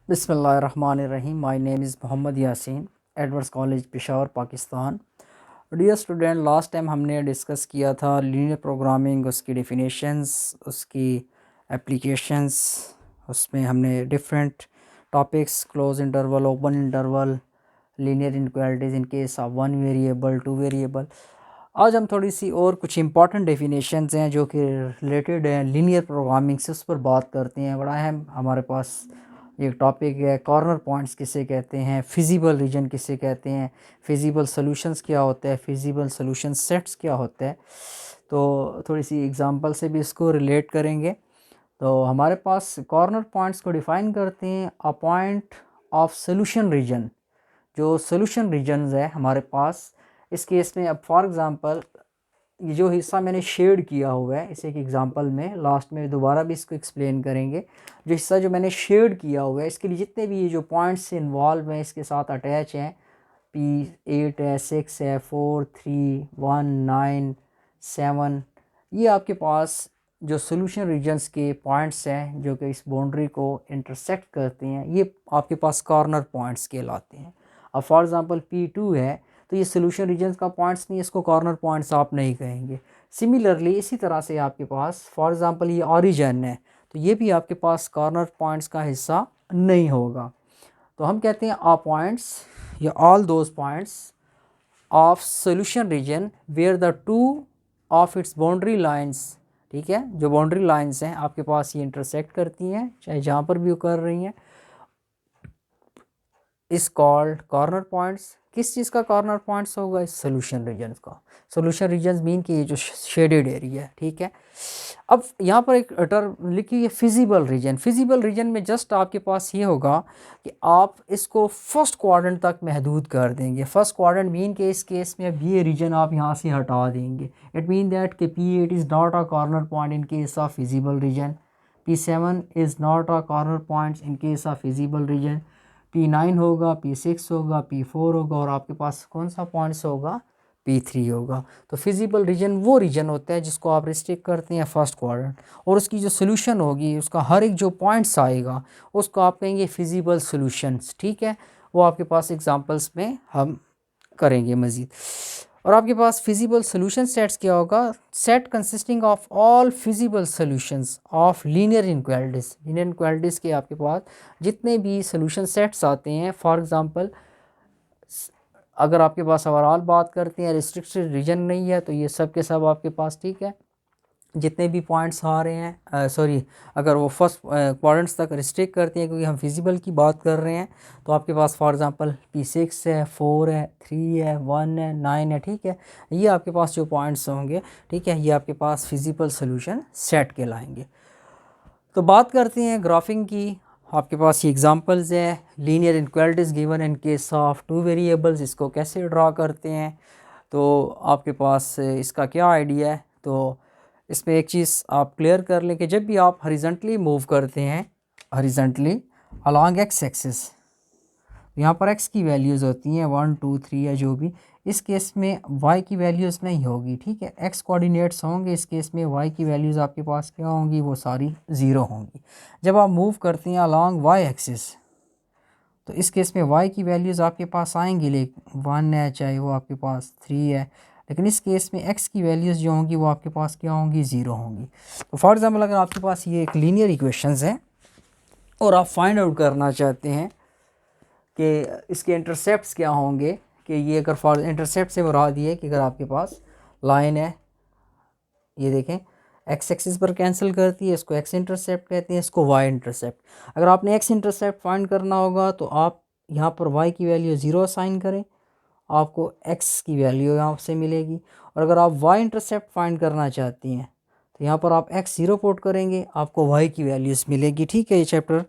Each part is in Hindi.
बिस्मिल्लाहिर्रहमानिर्रहीम। My name is Mohammad Yaseen, Edwards College Peshawar, Pakistan. Dear student, last time हमने डिस्कस किया था लीनियर प्रोग्रामिंग, उसकी डेफिनेशंस, उसकी एप्लीकेशंस। उसमें हमने different topics, close interval, open interval, linear inequalities in case of one variable, two variable. आज हम थोड़ी सी और कुछ इंपॉर्टेंट डेफिनेशंस हैं जो कि रिलेटेड हैं लीनियर प्रोग्रामिंग से, उस पर बात करते हैं। बड़ा अहम हमारे पास एक टॉपिक है, कॉर्नर पॉइंट्स किसे कहते हैं, फिजिबल रीजन किसे कहते हैं, फिजिबल सॉल्यूशंस क्या होता है, फिजिबल सॉल्यूशन सेट्स क्या होता है। तो थोड़ी सी एग्जांपल से भी इसको रिलेट करेंगे। तो हमारे पास कॉर्नर पॉइंट्स को डिफ़ाइन करते हैं a point of solution region. जो सॉल्यूशन रीजन्स है हमारे पास, इस केस में अब फॉर एग्ज़ाम्पल ये जो हिस्सा मैंने शेड किया हुआ है, इसे एक एग्जांपल में लास्ट में दोबारा भी इसको एक्सप्लेन करेंगे। जो हिस्सा जो मैंने शेड किया हुआ है, इसके लिए जितने भी ये जो पॉइंट्स इन्वॉल्व हैं इसके साथ अटैच हैं, P8 है, 6 है, 4, 3, 1, 9, 7, ये आपके पास जो सोल्यूशन रीजन्स के पॉइंट्स हैं जो कि इस बाउंड्री को इंटरसेक्ट करते हैं, ये आपके पास कॉर्नर पॉइंट्स कहलाते हैं। अब फॉर एग्ज़ाम्पल P2 है, तो ये सोल्यूशन रीजन्स का पॉइंट्स नहीं, इसको कॉर्नर पॉइंट्स आप नहीं कहेंगे। सिमिलरली इसी तरह से आपके पास फॉर एग्ज़ाम्पल ये ओरिजिन है, तो ये भी आपके पास कॉर्नर पॉइंट्स का हिस्सा नहीं होगा। तो हम कहते हैं आ पॉइंट्स या all those points of solution region where the two of its boundary lines, ठीक है, जो बाउंड्री लाइंस हैं आपके पास ये इंटरसेक्ट करती हैं, चाहे जहाँ पर भी वो कर रही हैं, इस कॉल्ड कॉर्नर पॉइंट्स। किस चीज़ का कॉर्नर पॉइंट्स होगा? इस सोल्यूशन रीजन का। सोल्यूशन रीजन मीन कि ये जो शेडेड एरिया है, ठीक है। अब यहाँ पर एक टर्म लिखी हुई है फिजिबल रीजन। फिजिबल रीजन में जस्ट आपके पास ये होगा कि आप इसको फर्स्ट क्वाड्रेंट तक महदूद कर देंगे। फर्स्ट क्वाड्रेंट मीन के इस केस में अब ये रीजन आप यहाँ से हटा देंगे। इट मीन दैट कि P8 is not a corner point in case of feasible region, P7 is not a corner point in case of feasible region, P9 होगा, P6 होगा, P4 होगा, और आपके पास कौन सा पॉइंट्स होगा? P3 होगा। तो फिजिबल रीजन वो रीजन होता है जिसको आप रिस्ट्रिक्ट करते हैं फर्स्ट क्वाड्रेंट, और उसकी जो सोल्यूशन होगी, उसका हर एक जो पॉइंट्स आएगा उसको आप कहेंगे फिजिबल सोल्यूशंस, ठीक है। वो आपके पास एग्जांपल्स में हम करेंगे मज़ीद। और आपके पास फिजिबल सोल्यूशन सेट्स क्या होगा? Set consisting of all feasible solutions of linear inequalities. Linear inequalities के आपके पास जितने भी सोल्यूशन सेट्स आते हैं, फॉर एग्जांपल अगर आपके पास ओवरऑल बात करते हैं, रिस्ट्रिक्टेड रीजन नहीं है, तो ये सब के सब आपके पास, ठीक है, जितने भी पॉइंट्स आ रहे हैं, सॉरी, अगर वो फर्स्ट क्वाड्रेंट्स तक रिस्ट्रिक्ट करती हैं क्योंकि हम फिजिबल की बात कर रहे हैं, तो आपके पास फॉर एग्जांपल P6 है, 4 है, 3 है, 1 है, 9 है, ठीक है। ये आपके पास जो पॉइंट्स होंगे, ठीक है, ये आपके पास फिजिबल सोल्यूशन सेट कहलाएंगे। तो बात करते हैं ग्राफिंग की। आपके पास ये एग्जांपल्स है, linear inequalities given in case of two variables, इसको कैसे ड्रा करते हैं। तो आपके पास इसका क्या आइडिया है? तो इसमें एक चीज़ आप क्लियर कर लें कि जब भी आप हॉरिजॉन्टली मूव करते हैं, हॉरिजॉन्टली अलॉन्ग एक्स एक्सिस, यहाँ पर x की वैल्यूज़ होती हैं 1, 2, 3 या जो भी। इस केस में y की वैल्यूज़ नहीं होगी, ठीक है, x कोऑर्डिनेट्स होंगे। इस केस में y की वैल्यूज़ आपके पास क्या होंगी? वो सारी ज़ीरो होंगी। जब आप मूव करते हैं अलॉन्ग y एक्सिस, तो इस केस में y की वैल्यूज़ आपके पास आएंगी, लेकिन 1 है, चाहे वो आपके पास 3 है, लेकिन इस केस में x की वैल्यूज़ जो होंगी वो आपके पास क्या होंगी? ज़ीरो होंगी। तो फॉर एग्ज़ाम्पल अगर आपके पास ये एक लीनियर इक्वेशंस है और आप फाइंड आउट करना चाहते हैं कि इसके इंटरसेप्ट्स क्या होंगे, कि ये अगर फॉर इंटरसेप्ट से मुराद ये है कि अगर आपके पास लाइन है, ये देखें, एक्स एक्सिस पर कैंसिल करती है, इसको एक्स इंटरसेप्ट कहते हैं, इसको वाई इंटरसेप्ट। अगर आपने एक्स इंटरसेप्ट फाइंड करना होगा तो आप यहाँ पर वाई की वैल्यू ज़ीरो असाइन करें, आपको एक्स की वैल्यू यहाँ से मिलेगी। और अगर आप वाई इंटरसेप्ट फाइंड करना चाहती हैं तो यहाँ पर आप एक्स ज़ीरो पुट करेंगे, आपको वाई की वैल्यूज़ मिलेगी, ठीक है। ये चैप्टर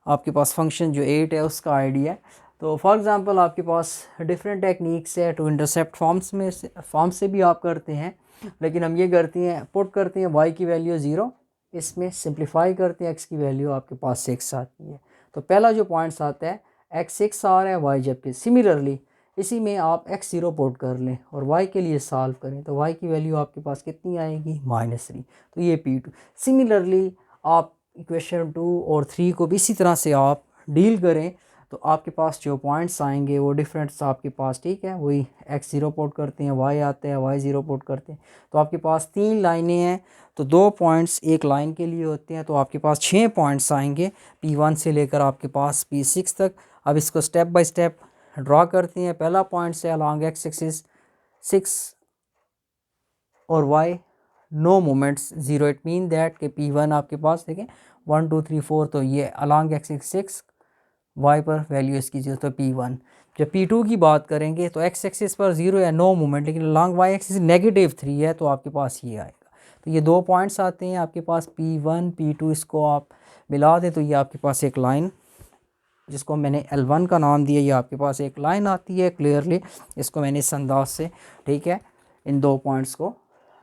आपके पास फंक्शन जो 8 है उसका आइडिया है। तो फॉर एग्जांपल आपके पास डिफरेंट टेक्निक्स है टू इंटरसेप्ट फॉर्म से भी आप करते हैं, लेकिन हम ये करते हैं, पुट करते हैं वाई की वैल्यू ज़ीरो, इसमें सिंप्लीफाई करते हैं, एक्स की वैल्यू आपके पास 6 आती है। तो पहला जो पॉइंट्स आता है एक्स 6 आ रहा है, वाई जबकि सिमिलरली इसी में आप एक्स ज़ीरो पुट कर लें और वाई के लिए सॉल्व करें, तो वाई की वैल्यू आपके पास कितनी आएगी? -3। तो ये P2। सिमिलरली आप इक्वेशन 2 और 3 को भी इसी तरह से आप डील करें तो आपके पास जो पॉइंट्स आएंगे वो डिफरेंट्स आपके पास, ठीक है, वही x 0 पुट करते हैं, y आते हैं, y 0 पुट करते हैं, तो आपके पास 3 लाइनें हैं, तो 2 पॉइंट्स एक लाइन के लिए होते हैं, तो आपके पास 6 पॉइंट्स आएंगे P1 से लेकर आपके पास P6 तक। अब इसको स्टेप बाय स्टेप ड्रा करते हैं। पहला पॉइंट से अलॉन्ग x एक्सिस 6 और y no moments 0, it mean that कि P1 आपके पास देखें 1 2 3 4, तो ये अलॉन्ग x एक्सिस 6, y पर वैल्यू इसकी 0, तो P1। जब P2 की बात करेंगे तो x एक्सिस पर 0 है, नो मोमेंट, लेकिन अलॉन्ग y एक्सिस -3 है, तो आपके पास ये आएगा। तो ये 2 पॉइंट्स आते हैं आपके पास P1 P2, इसको आप मिला दें तो ये आपके पास एक लाइन, जिसको मैंने L1 का नाम दिया, ये आपके पास एक लाइन आती है क्लियरली। इसको मैंने इस अंदाज से, ठीक है, इन 2 पॉइंट्स को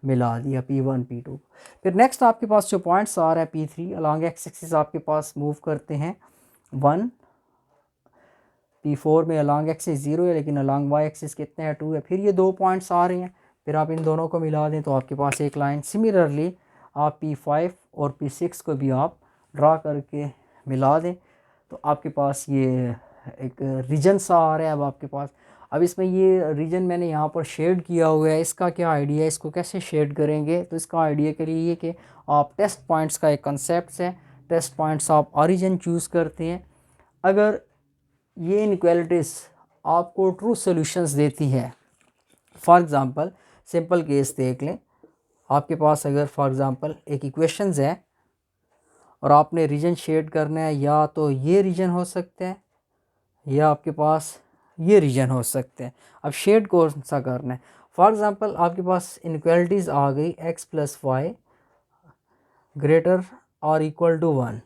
मिला दिया P1 P2। फिर नेक्स्ट आपके पास जो पॉइंट्स आ रहा है P3, अलॉन्ग x एक्सिस आपके पास मूव करते हैं 1, P4 में अलॉन्ग एक्सिस 0 है, लेकिन अलॉन्ग y एक्सिस कितने हैं 2 है। फिर ये 2 पॉइंट्स आ रहे हैं, फिर आप इन दोनों को मिला दें तो आपके पास एक लाइन। सिमिलरली आप P5 और P6 को भी आप ड्रा करके मिला दें तो आपके पास ये एक रीजन सा आ रहा है। अब आपके पास, अब इसमें ये रीजन मैंने यहाँ पर शेड किया हुआ है, इसका क्या आइडिया है, इसको कैसे शेड करेंगे, तो इसका आइडिया के लिए ये कि आप टेस्ट पॉइंट्स का एक कंसेप्ट है, टेस्ट पॉइंट्स आप ओरिजिन चूज़ करते हैं। अगर ये इनइक्वालिटीज़ आपको ट्रू सॉल्यूशंस देती है, फॉर एग्ज़ाम्पल सिंपल केस देख लें, आपके पास अगर फॉर एग्ज़ाम्पल एक इक्वेशंस है और आपने रीजन शेड करना है, या तो ये रीजन हो सकते हैं या आपके पास ये रीजन हो सकते हैं। अब शेड कौन सा करना है, फॉर एग्ज़ाम्पल आपके पास इनइक्वालिटीज़ आ गई x + y ग्रेटर और इक्वल टू 1,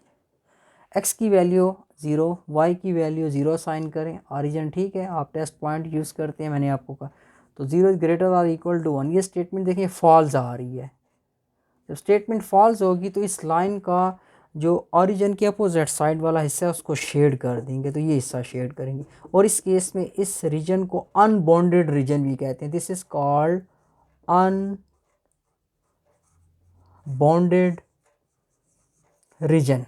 x की वैल्यू 0, y की वैल्यू 0 साइन करें, ओरिजिन, ठीक है, आप टेस्ट पॉइंट यूज़ करते हैं, मैंने आपको कहा, तो 0 ग्रेटर और इक्वल टू 1, ये स्टेटमेंट देखिए फॉल्स आ रही है। जब स्टेटमेंट फॉल्स होगी तो इस लाइन का जो ओरिजिन के अपोजिट साइड वाला हिस्सा है उसको शेड कर देंगे, तो ये हिस्सा शेड करेंगे। और इस केस में इस रीजन को अनबॉन्डेड रीजन भी कहते हैं, this is called unbounded region.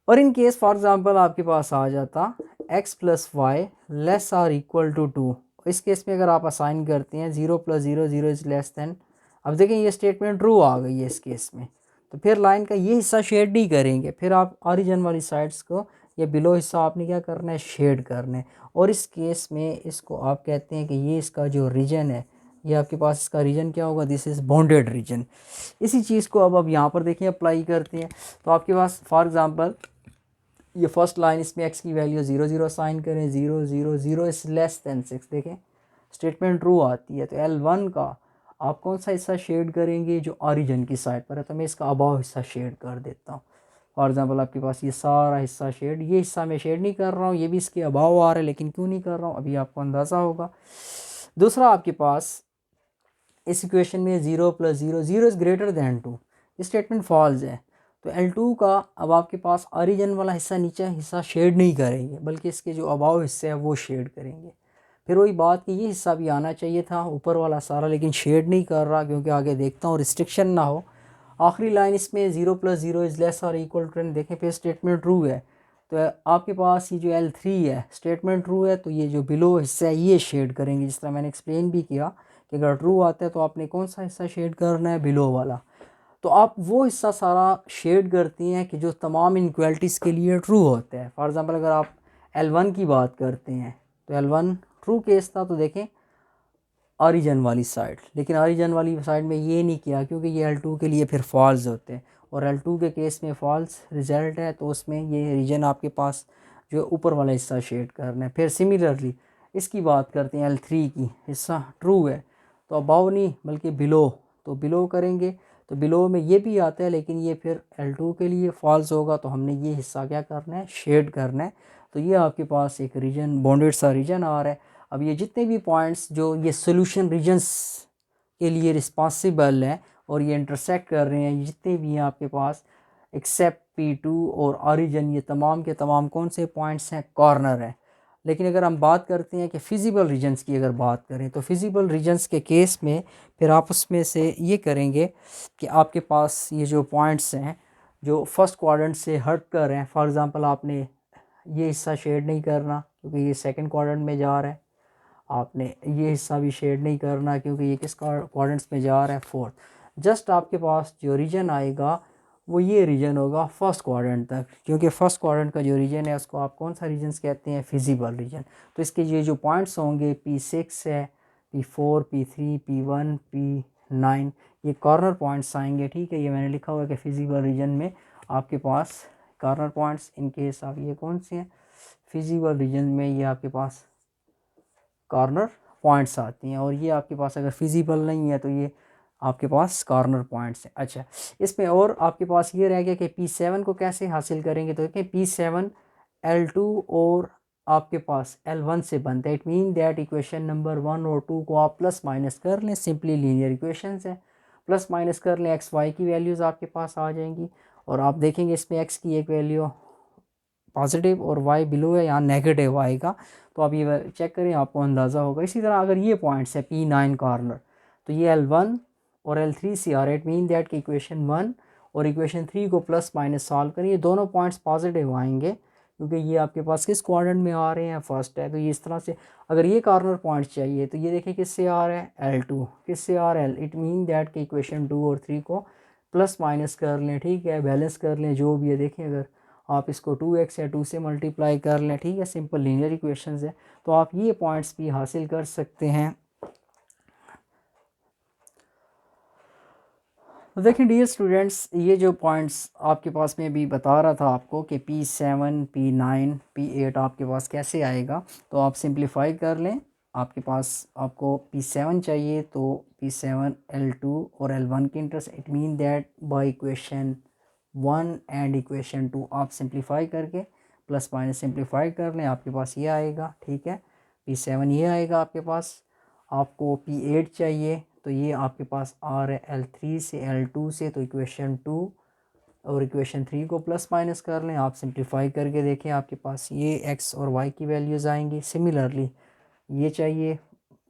और इन केस फॉर एग्जांपल आपके पास आ जाता x + y लेस और इक्वल टू 2, इस केस में अगर आप असाइन करते हैं 0 + 0 0 इज़ लेस देन, अब देखें ये स्टेटमेंट ट्रू आ गई है इस केस में, तो फिर लाइन का ये हिस्सा शेड नहीं करेंगे, फिर आप ओरिजिन वाली साइड्स को, ये बिलो हिस्सा आपने क्या करना है, शेड करना है। और इस केस में इसको आप कहते हैं कि ये इसका जो रीजन है, ये आपके पास इसका रीजन क्या होगा, दिस इज़ बॉन्डेड रीजन। इसी चीज़ को अब यहाँ पर देखिए अप्लाई करते हैं, तो आपके पास फॉर एग्ज़ाम्पल ये फर्स्ट लाइन, इसमें x की वैल्यू 0 0 साइन करें, 0 0 0 इज़ लेस देन 6, देखें स्टेटमेंट ट्रू आती है। तो L1 का आप कौन सा हिस्सा शेड करेंगे, जो ओरिजिन की साइड पर है, तो मैं इसका अबाव हिस्सा शेड कर देता हूँ। फॉर एग्जांपल आपके पास ये सारा हिस्सा शेड, ये हिस्सा मैं शेड नहीं कर रहा हूँ, ये भी इसके अबाव आ रहा है, लेकिन क्यों नहीं कर रहा हूँ अभी आपको अंदाज़ा होगा। दूसरा आपके पास इस इक्वेशन में 0 + 0 0 इज़ ग्रेटर दैन 2, ये स्टेटमेंट फॉल्स है। तो L2 का अब आपके पास ओरिजिन वाला हिस्सा नीचे हिस्सा शेड नहीं करेंगे, बल्कि इसके जो अबाव हिस्से हैं वो शेड करेंगे। फिर वही बात कि ये हिस्सा भी आना चाहिए था ऊपर वाला सारा, लेकिन शेड नहीं कर रहा क्योंकि आगे देखता हूँ रिस्ट्रिक्शन ना हो। आखिरी लाइन इसमें 0 + 0 इज़ लेस और इक्वल टू 10, देखें फिर स्टेटमेंट ट्रू है, तो आपके पास ये जो L3 है स्टेटमेंट ट्रू है, तो ये जो बिलो हिस्सा है ये शेड करेंगे, जिस तरह मैंने एक्सप्लेन भी किया कि अगर ट्रू आता है तो आपने कौन सा हिस्सा शेड करना है, बिलो वाला। तो आप वो हिस्सा सारा शेड करती हैं कि जो तमाम इनइक्वालिटीज़ के लिए ट्रू होते हैं। फॉर एग्ज़ाम्पल अगर आप L1 की बात करते हैं तो L1 ट्रू केस था, तो देखें ओरिजिन वाली साइड, लेकिन ओरिजिन वाली साइड में ये नहीं किया क्योंकि ये L2 के लिए फिर फॉल्स होते हैं, और L2 के केस में फॉल्स रिजल्ट है, तो उसमें ये रीजन आपके पास जो ऊपर वाला हिस्सा शेड करना है। फिर सिमिलरली इसकी बात करते हैं L3 की, हिस्सा ट्रू है तो अबाव नहीं बल्कि बिलो, तो बिलो करेंगे, तो बिलो में ये भी आता है, लेकिन ये फिर L2 के लिए फॉल्स होगा, तो हमने ये हिस्सा क्या करना है, शेड करना है। तो ये आपके पास एक रीजन, बॉन्डेड सा रीजन आ रहा है। अब ये जितने भी पॉइंट्स जो ये सोल्यूशन रीजन्स के लिए रिस्पॉन्सिबल हैं और ये इंटरसेक्ट कर रहे हैं, जितने भी हैं आपके पास एक्सेप्ट P2 और ओरिजिन, ये तमाम के तमाम कौन से पॉइंट्स हैं, कॉर्नर है। लेकिन अगर हम बात करते हैं कि फिजिबल रीजन्स की अगर बात करें, तो फिजिबल रीजन्स के केस में फिर आप उसमें से ये करेंगे कि आपके पास ये जो पॉइंट्स हैं जो फर्स्ट क्वाड्रेंट से हट कर हैं, फॉर एग्ज़ाम्पल आपने ये हिस्सा शेड नहीं करना क्योंकि ये सेकंड क्वाड्रेंट में जा रहा है। आपने ये हिस्सा भी शेड नहीं करना क्योंकि ये किस क्वाड्रेंट्स में जा रहा है, फोर्थ। जस्ट आपके पास जो रीजन आएगा वो ये रीजन होगा फर्स्ट क्वाड्रेंट तक, क्योंकि फर्स्ट क्वाड्रेंट का जो रीजन है उसको आप कौन सा रीजन कहते हैं, फिजिबल रीजन। तो इसके ये जो पॉइंट्स होंगे P6 है, P4, P3, P1, P9, ये कॉर्नर पॉइंट्स आएंगे, ठीक है। ये मैंने लिखा हुआ है कि फिजिबल रीजन में आपके पास कॉर्नर पॉइंट्स, इनके हिसाब ये कौन से हैं, फिजिबल रीजन में ये आपके पास कॉर्नर पॉइंट्स आती हैं। और ये आपके पास अगर फिजिबल नहीं है तो ये आपके पास कॉर्नर पॉइंट्स हैं। अच्छा, इसमें और आपके पास ये रह गया कि P7 को कैसे हासिल करेंगे। तो देखिए P7 L2 और आपके पास L1 से बनता है। It mean that equation number 1 और 2 को आप प्लस माइनस कर लें, सिंपली लीनियर इक्वेशंस है, प्लस माइनस कर लें, एक्स वाई की वैल्यूज़ आपके पास आ जाएंगी। और आप देखेंगे इसमें एक्स की एक वैल्यू पॉजिटिव और वाई बिलो है, यहाँ नेगेटिव आएगा। तो आप ये चेक करें, आपको अंदाज़ा होगा। इसी तरह अगर ये पॉइंट्स है P9 कॉर्नर, तो ये L1 और L3 से आ रहा है। इट मीन दैट कि इक्वेशन 1 और इक्वेशन 3 को प्लस माइनस सॉल्व करें, ये दोनों पॉइंट्स पॉजिटिव आएंगे क्योंकि ये आपके पास किस क्वाड्रेंट में आ रहे हैं, फर्स्ट है। तो ये इस तरह से अगर ये कॉर्नर पॉइंट चाहिए तो ये देखिए किससे आ रहा है, L2, किससे आ रहा है, इट मीन दैट कि इक्वेशन 2 और 3 को प्लस माइनस कर लें, ठीक है, बैलेंस कर लें, जो भी है। देखें अगर आप इसको 2x या 2 से मल्टीप्लाई कर लें, ठीक है, सिंपल लीनियर इक्वेशंस है, तो आप ये पॉइंट्स भी हासिल कर सकते हैं। तो देखें डियर स्टूडेंट्स, ये जो पॉइंट्स आपके पास में भी बता रहा था आपको कि P7, P9, P8 आपके पास कैसे आएगा, तो आप सिंप्लीफाई कर लें। आपके पास आपको P7 चाहिए तो P7 L2 और L1 के intersect, it mean that by equation 1 and equation 2 आप सिंप्लीफाई करके प्लस माइनस सिंप्लीफाई कर लें, आपके पास ये आएगा, ठीक है। P7 ये आएगा आपके पास। आपको P8 चाहिए तो ये आपके पास आ रहा है L3 से L2 से, तो इक्वेशन 2 और इक्वेशन 3 को प्लस माइनस कर लें, आप सिंप्लीफाई करके देखें, आपके पास ये x और y की वैल्यूज़ आएंगी। सिमिलरली ये चाहिए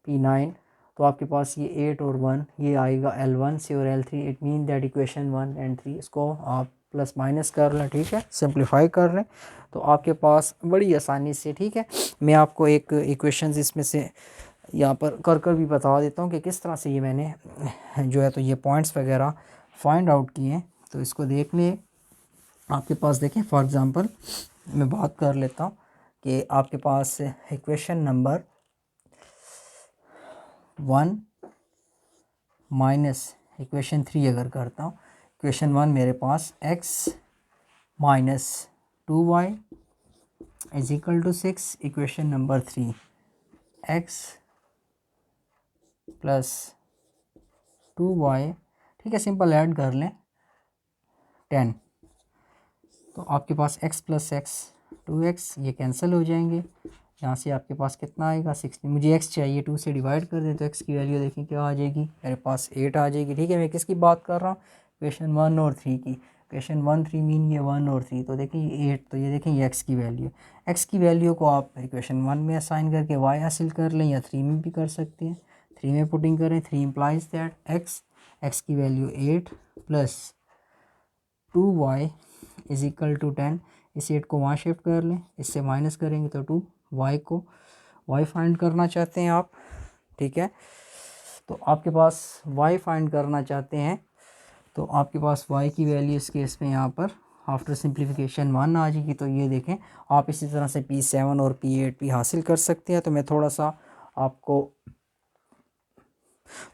P9, तो आपके पास ये 8 और 1 ये आएगा L1 से और L3, it mean that equation 1 and 3 इसको आप प्लस माइनस कर लें, ठीक है, सिंप्लीफाई कर लें, तो आपके पास बड़ी आसानी से, ठीक है। मैं आपको एक इक्वेशंस इसमें से यहाँ पर कर भी बता देता हूँ कि किस तरह से ये मैंने जो है तो ये पॉइंट्स वगैरह फाइंड आउट किए हैं। तो इसको देख लें, आपके पास देखें फॉर एग्ज़ाम्पल मैं बात कर लेता हूँ कि आपके पास इक्वेशन नंबर 1 माइनस इक्वेशन 3 अगर करता हूँ, इक्वेशन 1 मेरे पास x minus 2y is equal to 6, equation number 3 x plus 2y, ठीक है, सिंपल ऐड कर लें 10, तो आपके पास x प्लस एक्स 2x ये कैंसिल हो जाएंगे। यहाँ से आपके पास कितना आएगा 16, मुझे x चाहिए, 2 से डिवाइड कर दें तो x की वैल्यू देखें क्या आ जाएगी, मेरे पास 8 आ जाएगी, ठीक है। मैं किसकी बात कर रहा हूँ, इक्वेशन 1 और 3 की। इक्वेशन 1 3 मीन ये 1 और 3, तो देखें ये 8, तो ये देखें ये x की वैल्यू, x की वैल्यू को आप इक्वेशन 1 में असाइन करके y हासिल कर लें या 3 में भी कर सकते हैं। 3 में पुटिंग करें, 3 इम्प्लाइज दैट x की value 8 plus 2y is equal to 10, इस 8 को वहाँ शिफ्ट कर लें, इससे माइनस करेंगे तो 2, y को y फाइंड करना चाहते हैं आप, ठीक है। तो आपके पास y फाइंड करना चाहते हैं तो आपके पास y की वैल्यू इस केस में यहाँ पर आफ्टर सिंप्लीफिकेशन 1 आ जाएगी। तो ये देखें आप इसी तरह से P7 और P8 भी हासिल कर सकते हैं। तो मैं थोड़ा सा आपको,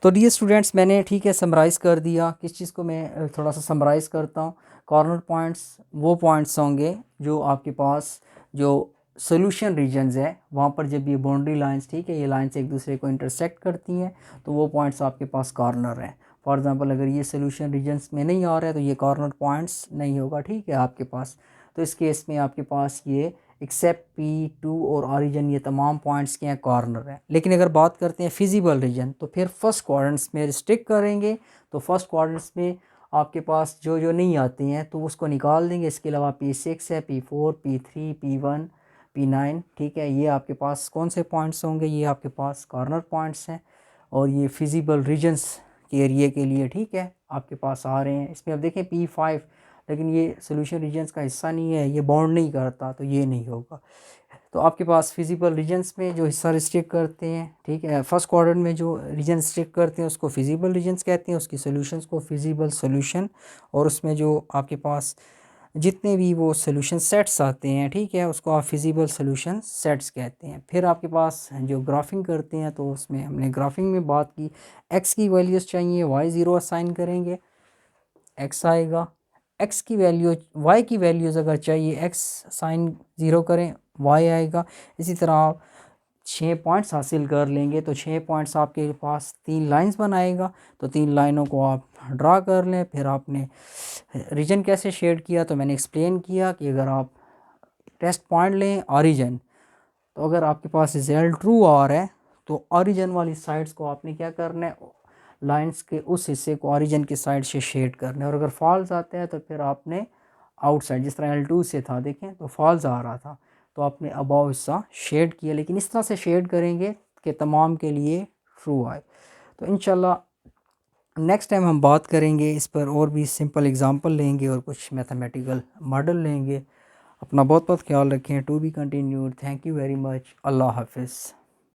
तो डियर स्टूडेंट्स मैंने, ठीक है, समराइज़ कर दिया। किस चीज़ को मैं थोड़ा सा समराइज़ करता हूँ, कॉर्नर पॉइंट्स वो पॉइंट्स होंगे जो आपके पास जो सोल्यूशन रीजन्स है वहाँ पर जब ये बाउंड्री लाइंस, ठीक है, ये लाइंस एक दूसरे को इंटरसेक्ट करती हैं तो वो पॉइंट्स आपके पास कॉर्नर हैं। फॉर एग्ज़ाम्पल अगर ये सोल्यूशन रीजन्स में नहीं आ रहा है तो ये कॉर्नर पॉइंट्स नहीं होगा, ठीक है, आपके पास। तो इस केस में आपके पास ये एक्सेप्ट P2 और ओरिजिन ये तमाम पॉइंट्स के हैं कॉर्नर हैं। लेकिन अगर बात करते हैं फिजिबल रीजन तो फिर फर्स्ट क्वाड्रेंट्स में रिस्ट्रिक्ट करेंगे, तो फर्स्ट क्वाड्रेंट्स में आपके पास जो जो नहीं आते हैं तो उसको निकाल देंगे। इसके अलावा P6 है, P4, P3, P1, P9, ठीक है, ये आपके पास कौन से पॉइंट्स होंगे, ये आपके पास कॉर्नर पॉइंट्स हैं और ये फिजिबल रीजन्स के एरिए के लिए, ठीक है, आपके पास आ रहे हैं। इसमें अब देखें P5 लेकिन ये सोल्यूशन रीजन्स का हिस्सा नहीं है, ये बाउंड नहीं करता, तो ये नहीं होगा। तो आपके पास फिजिबल रीजन्स में जो हिस्सा रिस्ट्रिक्ट करते हैं, ठीक है, फर्स्ट क्वाड्रेंट में जो रीजन रिस्ट्रिक्ट करते हैं उसको फिजिबल रीजन्स कहते हैं, उसकी सॉल्यूशंस को फिजिबल सॉल्यूशन, और उसमें जो आपके पास जितने भी वो सॉल्यूशन सेट्स आते हैं, ठीक है, उसको आप फिजिबल सॉल्यूशन सेट्स कहते हैं। फिर आपके पास जो ग्राफिंग करते हैं, तो उसमें हमने ग्राफिंग में बात की, एक्स की वैल्यूज़ चाहिए, वाई ज़ीरो असाइन करेंगे, एक्स आएगा, एक्स की वैल्यू वाई की वैल्यूज़ अगर चाहिए एक्स साइन ज़ीरो करें, वाई आएगा। इसी तरह आप 6 पॉइंट्स हासिल कर लेंगे, तो 6 पॉइंट्स आपके पास 3 लाइंस बनाएगा, तो 3 लाइनों को आप ड्रा कर लें। फिर आपने रीजन कैसे शेड किया, तो मैंने एक्सप्लेन किया कि अगर आप टेस्ट पॉइंट लें ऑरिजिन, तो अगर आपके पास रिजल्ट ट्रू आ रहा है तो ऑरिजिन वाली साइड्स को आपने क्या करना है, लाइंस के उस हिस्से को ऑरिजिन की साइड से शेड करना है, और अगर फॉल्स आते हैं तो फिर आपने आउटसाइड, जिस तरह L2 से था देखें तो फॉल्स आ रहा था, तो आपने अबाव हिस्सा शेड किया, लेकिन इस तरह से शेड करेंगे कि तमाम के लिए ट्रू आए। तो इंशाल्लाह नेक्स्ट टाइम हम बात करेंगे इस पर, और भी सिंपल एग्जांपल लेंगे और कुछ मैथमेटिकल मॉडल लेंगे। अपना बहुत बहुत ख्याल रखें। To be continued. Thank you very much. Allah हाफिज़।